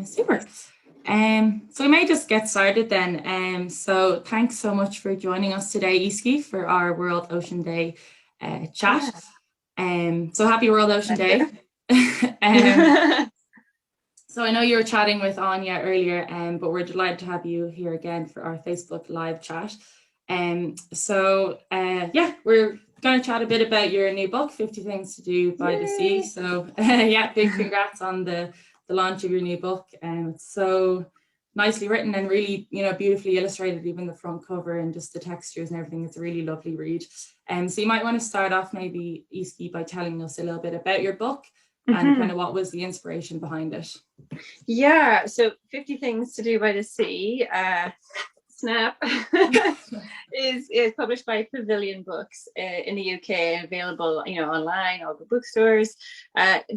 Super. So we may just get started then. So thanks so much for joining us today, Easkey, for our World Ocean Day chat. Yeah, So happy World Ocean Day. pleasure. um, so I know you were chatting with Anya earlier, but we're delighted to have you here again for our Facebook live chat. Yeah, we're going to chat a bit about your new book, 50 Things to Do by the Sea. Yay. So yeah, big congrats on the launch of your new book. It's so nicely written and really, beautifully illustrated, even the front cover and just the textures and everything. It's a really lovely read. So you might want to start off maybe, Easkey, by telling us a little bit about your book and kind of what was the inspiration behind it. Yeah, so 50 Things to Do by the Sea, Snap, is published by Pavilion Books in the UK, available, online, all the bookstores.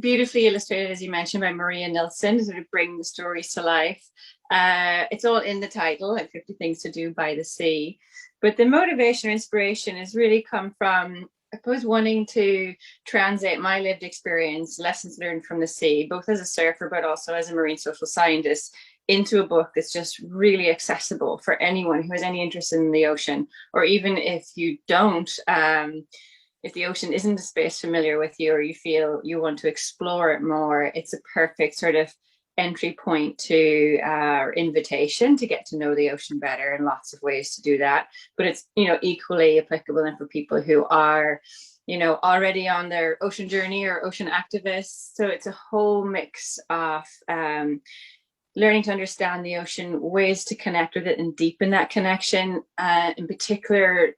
Beautifully illustrated, as you mentioned, by Maria Nilsson, to sort of bring the stories to life. It's all in the title, like 50 Things to Do by the Sea. But the motivation or inspiration has really come from, I suppose, wanting to translate my lived experience, lessons learned from the sea, both as a surfer, but also as a marine social scientist, into a book that's just really accessible for anyone who has any interest in the ocean, or even if you don't, if the ocean isn't a space familiar with you, or you feel you want to explore it more, it's a perfect sort of entry point to invitation to get to know the ocean better, and lots of ways to do that. But it's, equally applicable and for people who are, already on their ocean journey or ocean activists. So it's a whole mix of learning to understand the ocean, ways to connect with it and deepen that connection, in particular,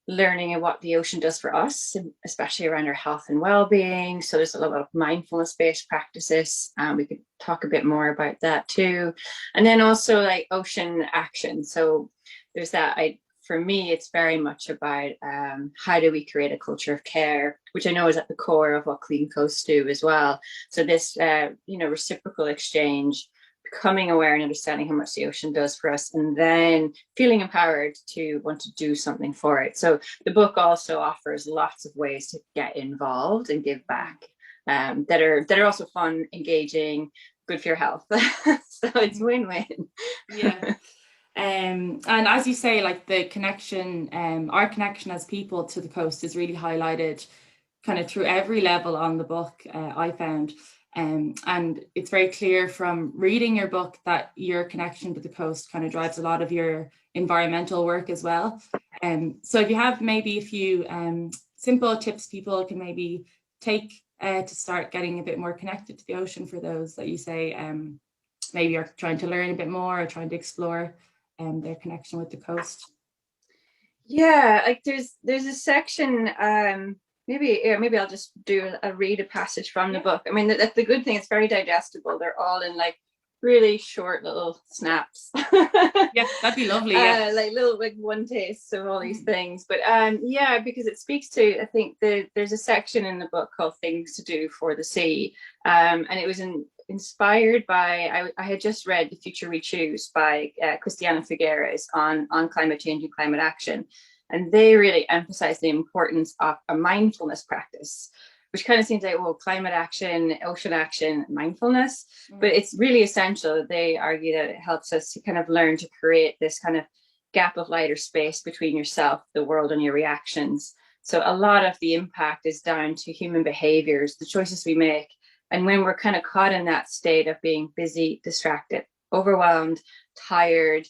learning what the ocean does for us, especially around our health and well-being. So there's a lot of mindfulness-based practices. We could talk a bit more about that too. And then also like ocean action. So there's that. For me, it's very much about how do we create a culture of care, which I know is at the core of what Clean Coast do as well. So this, reciprocal exchange, becoming aware and understanding how much the ocean does for us, and then feeling empowered to want to do something for it. So the book also offers lots of ways to get involved and give back, that are also fun, engaging, good for your health. So it's win-win. Yeah. And as you say, like the connection, our connection as people to the coast is really highlighted kind of through every level on the book, I found. And it's very clear from reading your book that your connection to the coast kind of drives a lot of your environmental work as well. So if you have maybe a few simple tips people can maybe take to start getting a bit more connected to the ocean, for those that you say maybe are trying to learn a bit more or trying to explore their connection with the coast. Yeah, like there's a section, maybe I'll just read a passage from the book. I mean, that's the good thing, it's very digestible. They're all in like really short little snaps. Yeah, that'd be lovely. Yeah. Like little, like one taste of all these things. But yeah, because it speaks to, I think there's a section in the book called Things to Do for the Sea. And it was inspired by, I had just read The Future We Choose by Christiana Figueres on climate change and climate action. And they really emphasize the importance of a mindfulness practice, which kind of seems like, well, climate action, ocean action, mindfulness, but it's really essential. They argue that it helps us to kind of learn to create this kind of gap of light or space between yourself, the world, and your reactions. So a lot of the impact is down to human behaviors, the choices we make. And when we're kind of caught in that state of being busy, distracted, overwhelmed, tired,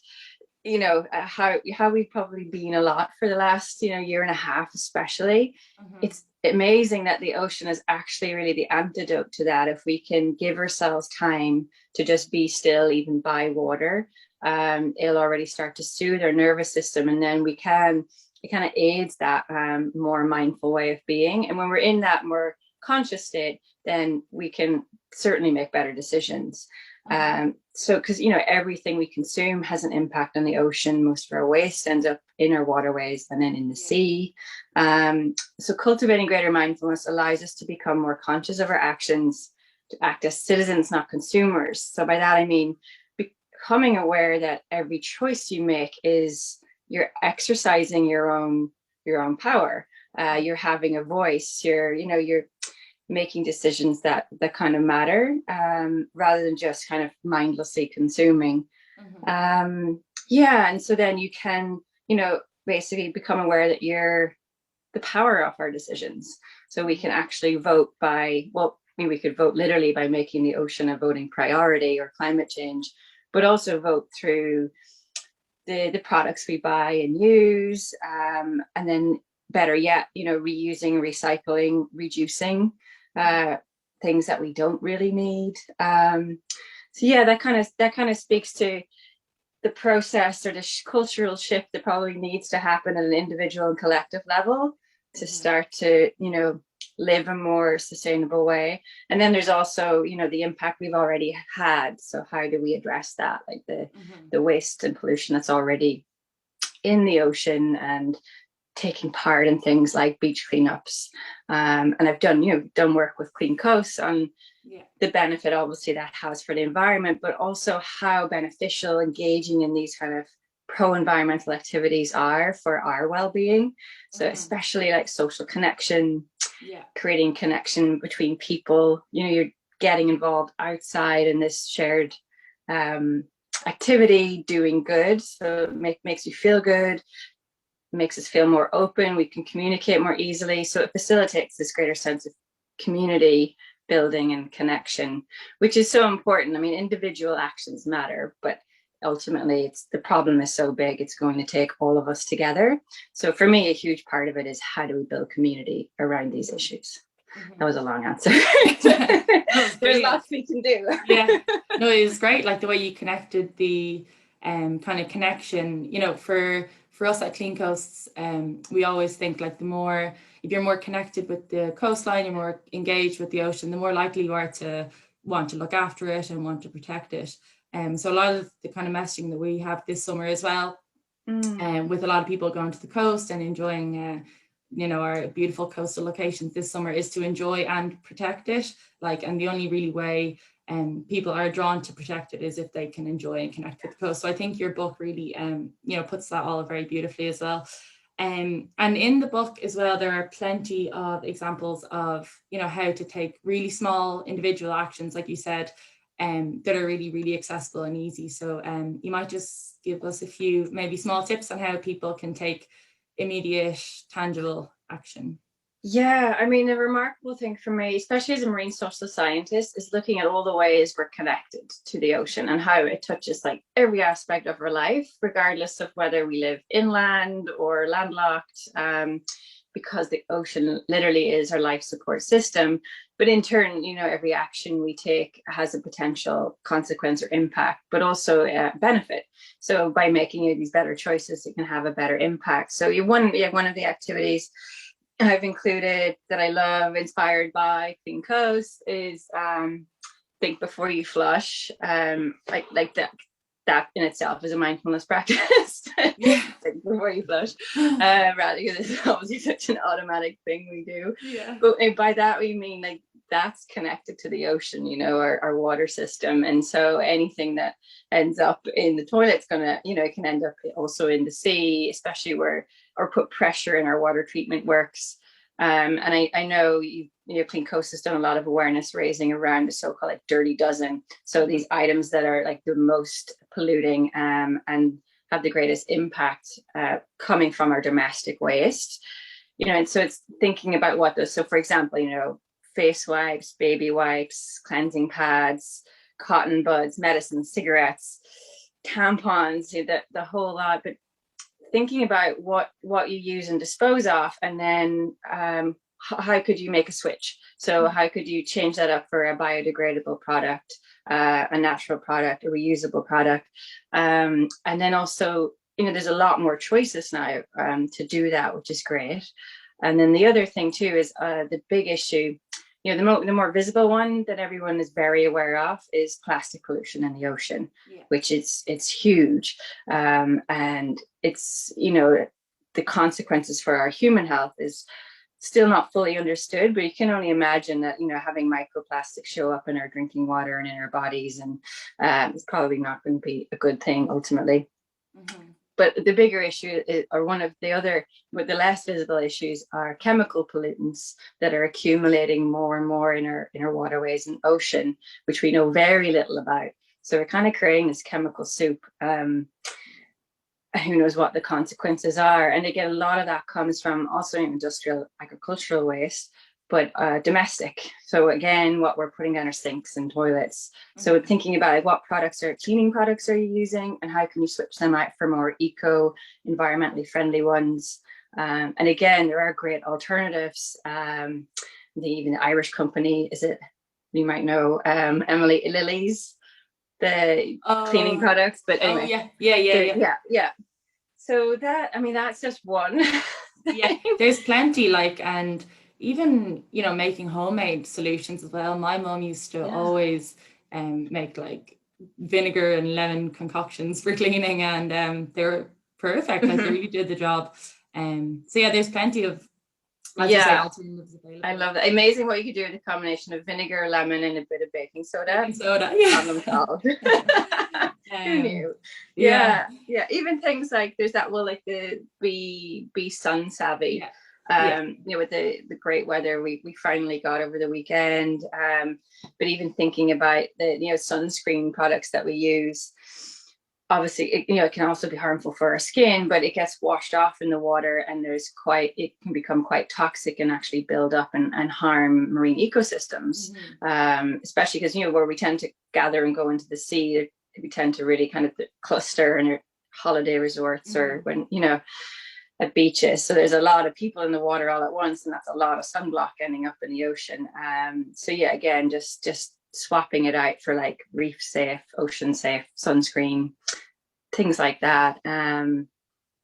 how we've probably been a lot for the last, year and a half, especially. It's amazing that the ocean is actually really the antidote to that. If we can give ourselves time to just be still, even by water, it'll already start to soothe our nervous system. And then it kind of aids that more mindful way of being. And when we're in that more conscious state, then we can certainly make better decisions. So, because, everything we consume has an impact on the ocean. Most of our waste ends up in our waterways and then in the sea. So cultivating greater mindfulness allows us to become more conscious of our actions, to act as citizens, not consumers. So by that, I mean, becoming aware that every choice you make is you're exercising your own power. You're having a voice. You're making decisions that kind of matter, rather than just kind of mindlessly consuming. Yeah, and so then you can, basically become aware that you're the power of our decisions. So we can actually vote by, well, I mean, we could vote literally by making the ocean a voting priority or climate change, but also vote through the products we buy and use, and then better yet, reusing, recycling, reducing things that we don't really need. So yeah, that kind of speaks to the process or the cultural shift that probably needs to happen at an individual and collective level to start to, live a more sustainable way. And then there's also, the impact we've already had. So how do we address that? Like the waste and pollution that's already in the ocean, and taking part in things like beach cleanups. And I've done work with Clean Coast on the benefit obviously that has for the environment, but also how beneficial engaging in these kind of pro-environmental activities are for our well-being. So especially like social connection, creating connection between people, you're getting involved outside in this shared activity, doing good. So it makes you feel good, makes us feel more open, we can communicate more easily. So it facilitates this greater sense of community building and connection, which is so important. I mean, individual actions matter, but ultimately the problem is so big, it's going to take all of us together. So for me, a huge part of it is how do we build community around these issues. That was a long answer. There's lots we can do. Yeah, no, it was great, like the way you connected the kind of connection, for us at Clean Coasts, we always think like if you're more connected with the coastline, you're more engaged with the ocean, the more likely you are to want to look after it and want to protect it. So a lot of the kind of messaging that we have this summer as well, with a lot of people going to the coast and enjoying our beautiful coastal locations this summer, is to enjoy and protect it. And the only really way people are drawn to protect it is if they can enjoy and connect with the coast. So I think your book really puts that all very beautifully as well. And in the book as well, there are plenty of examples of how to take really small individual actions, like you said, that are really, really accessible and easy. So you might just give us a few maybe small tips on how people can take immediate, tangible action. Yeah, I mean, a remarkable thing for me, especially as a marine social scientist, is looking at all the ways we're connected to the ocean and how it touches like every aspect of our life, regardless of whether we live inland or landlocked, because the ocean literally is our life support system. But in turn, every action we take has a potential consequence or impact, but also a benefit. So by making these better choices, it can have a better impact. So one of the activities I've included that I love, inspired by Clean Coast, is think before you flush. Like that in itself is a mindfulness practice. Think before you flush, rather because it's obviously such an automatic thing we do. Yeah. But by that we mean like that's connected to the ocean, our water system, and so anything that ends up in the toilet's gonna, it can end up also in the sea, especially or put pressure in our water treatment works. And I know Clean Coast has done a lot of awareness raising around the so-called like dirty dozen. So these items that are like the most polluting and have the greatest impact coming from our domestic waste. And so it's thinking about what those. So for example, face wipes, baby wipes, cleansing pads, cotton buds, medicines, cigarettes, tampons, the whole lot. But thinking about what you use and dispose of, and then how could you make a switch? So how could you change that up for a biodegradable product, a natural product, a reusable product? And then also, there's a lot more choices now to do that, which is great. And then the other thing too is the big issue, the more visible one that everyone is very aware of is plastic pollution in the ocean, which it's huge. And it's, the consequences for our human health is still not fully understood, but you can only imagine that, having microplastics show up in our drinking water and in our bodies, and it's probably not going to be a good thing ultimately. but the bigger issue is, or one of the other, but the less visible issues are chemical pollutants that are accumulating more and more in our waterways and ocean, which we know very little about. So we're kind of creating this chemical soup. Who knows what the consequences are? And again, a lot of that comes from also industrial agricultural waste, but domestic. So again, what we're putting down our sinks and toilets. So thinking about what cleaning products are you using, and how can you switch them out for more environmentally friendly ones? And again, there are great alternatives. Even the Irish company, you might know, Emily Lilly's, the cleaning products. But anyway, yeah. So that's just one. Yeah, there's plenty, and even making homemade solutions as well. My mom used to always make like vinegar and lemon concoctions for cleaning, and they were perfect. Like they really did the job. So yeah, there's plenty of, as you say, alternatives available. I love that. Amazing what you could do with a combination of vinegar, lemon, and a bit of baking soda. Baking soda, yeah. Problem solved. Who knew? Yeah. Even things like there's that like the be sun savvy. With the great weather we finally got over the weekend. But even thinking about the sunscreen products that we use, obviously it can also be harmful for our skin, but it gets washed off in the water, and it can become quite toxic and actually build up and harm marine ecosystems. Especially because where we tend to gather and go into the sea, we tend to really kind of cluster in holiday resorts or when at beaches. So there's a lot of people in the water all at once, and that's a lot of sunblock ending up in the ocean. So yeah, again, just swapping it out for like reef safe, ocean safe sunscreen, things like that. And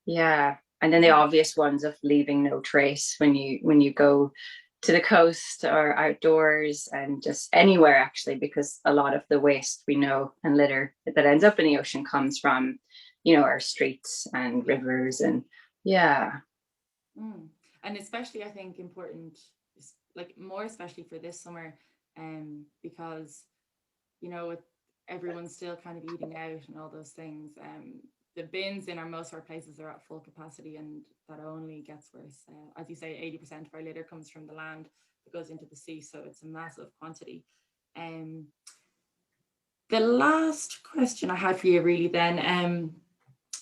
then the obvious ones of leaving no trace when you go to the coast or outdoors, and just anywhere actually, because a lot of the waste we know and litter that ends up in the ocean comes from our streets and rivers. And and especially I think important, like more especially for this summer, because everyone's still kind of eating out and all those things. The bins in most of our places are at full capacity, and that only gets worse. As you say, 80% of our litter comes from the land that goes into the sea, so it's a massive quantity. The last question I had for you really then,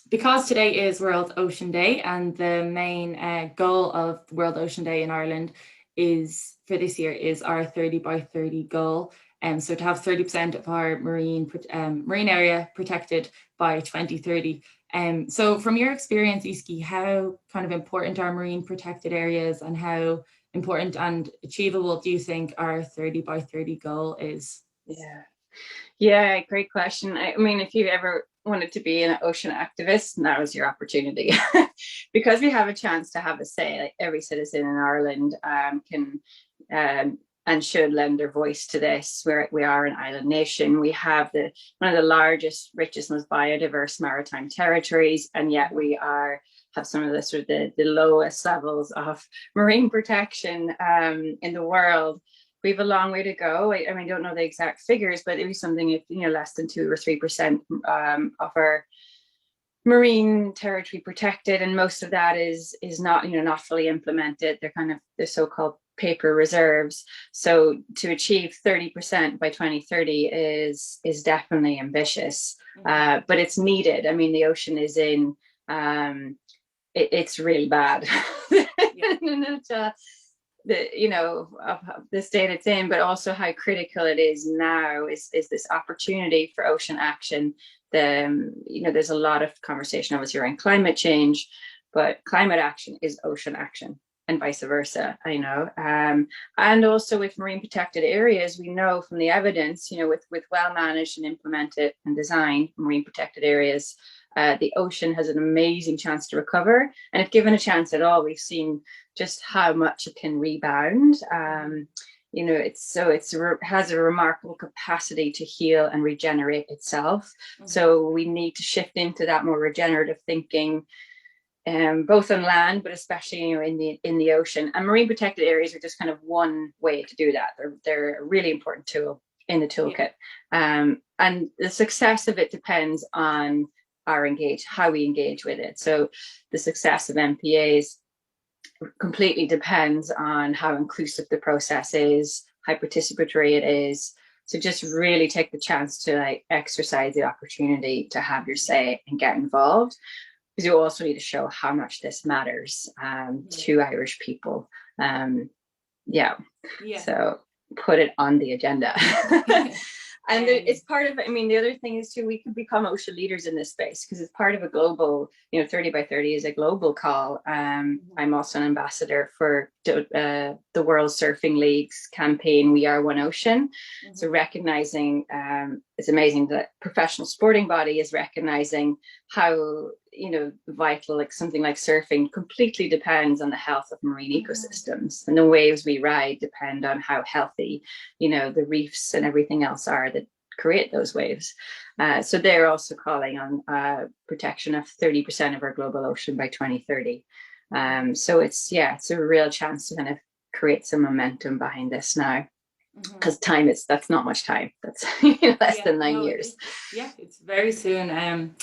because today is World Ocean Day, and the main goal of World Ocean Day in Ireland for this year is our 30 by 30 goal. So to have 30% of our marine area protected by 2030. So from your experience, Easkey, how kind of important are marine protected areas, and how important and achievable do you think our 30 by 30 goal is? Yeah, great question. I mean, if you ever wanted to be an ocean activist, now is your opportunity. Because we have a chance to have a say. Like every citizen in Ireland can and should lend their voice to this. We are an island nation. We have one of the largest, richest, most biodiverse maritime territories, and yet we have some of the lowest levels of marine protection in the world. We have a long way to go. I mean, I don't know the exact figures, but it was something if less than 2 or 3% of our marine territory protected, and most of that is not not fully implemented. They're kind of the so-called paper reserves. So to achieve 30% by 2030 is definitely ambitious, but it's needed. I mean, the ocean is in it's really bad. The state it's in, but also how critical it is now is this opportunity for ocean action. There's a lot of conversation obviously around climate change, but climate action is ocean action, and vice versa. And also with marine protected areas, we know from the evidence, with well managed and implemented and designed marine protected areas, the ocean has an amazing chance to recover. And if given a chance at all, we've seen just how much it can rebound. It has a remarkable capacity to heal and regenerate itself. So we need to shift into that more regenerative thinking, both on land, but especially in the ocean. And marine protected areas are just kind of one way to do that. They're a really important tool in the toolkit, and the success of it depends on are engaged, how we engage with it. So the success of MPAs completely depends on how inclusive the process is, how participatory it is. So just really take the chance to like exercise the opportunity to have your say and get involved, because you also need to show how much this matters to Irish people. Yeah. So put it on the agenda. And it's part of, I mean, the other thing is too, we can become ocean leaders in this space because it's part of a global, 30 by 30 is a global call. I'm also an ambassador for the World Surfing League's campaign, We Are One Ocean. So recognizing, it's amazing that professional sporting body is recognizing how, vital, like something like surfing completely depends on the health of marine ecosystems, and the waves we ride depend on how healthy, the reefs and everything else are that create those waves. So they're also calling on protection of 30% of our global ocean by 2030. So it's a real chance to kind of create some momentum behind this now, because that's not much time. That's less than 9 years. It's very soon.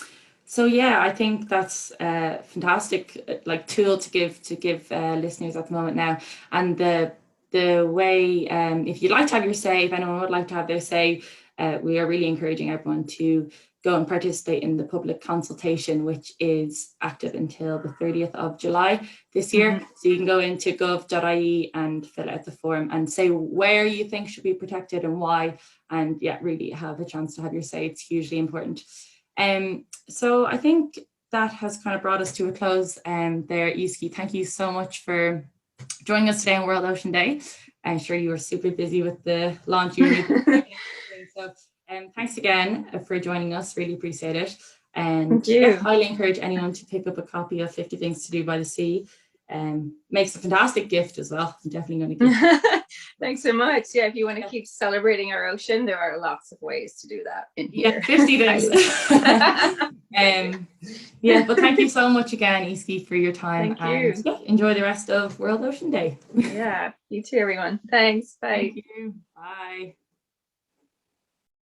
So I think that's a fantastic tool to give listeners at the moment now. And the way, if you'd like to have your say, if anyone would like to have their say, we are really encouraging everyone to go and participate in the public consultation, which is active until the 30th of July this year. So you can go into gov.ie and fill out the form and say where you think should be protected and why, and really have a chance to have your say. It's hugely important. So I think that has kind of brought us to a close there, Easkey. Thank you so much for joining us today on World Ocean Day. I'm sure you were super busy with the launch. So thanks again for joining us. Really appreciate it. And highly encourage anyone to pick up a copy of 50 Things to Do by the Sea. Makes a fantastic gift as well. I'm definitely going to give it. Thanks so much. If you want to keep celebrating our ocean, there are lots of ways to do that in here. 50 things. But thank you so much again, Easkey, for your time. Thank you. And enjoy the rest of World Ocean Day. You too, everyone. Thanks. Bye. Thank you. Bye.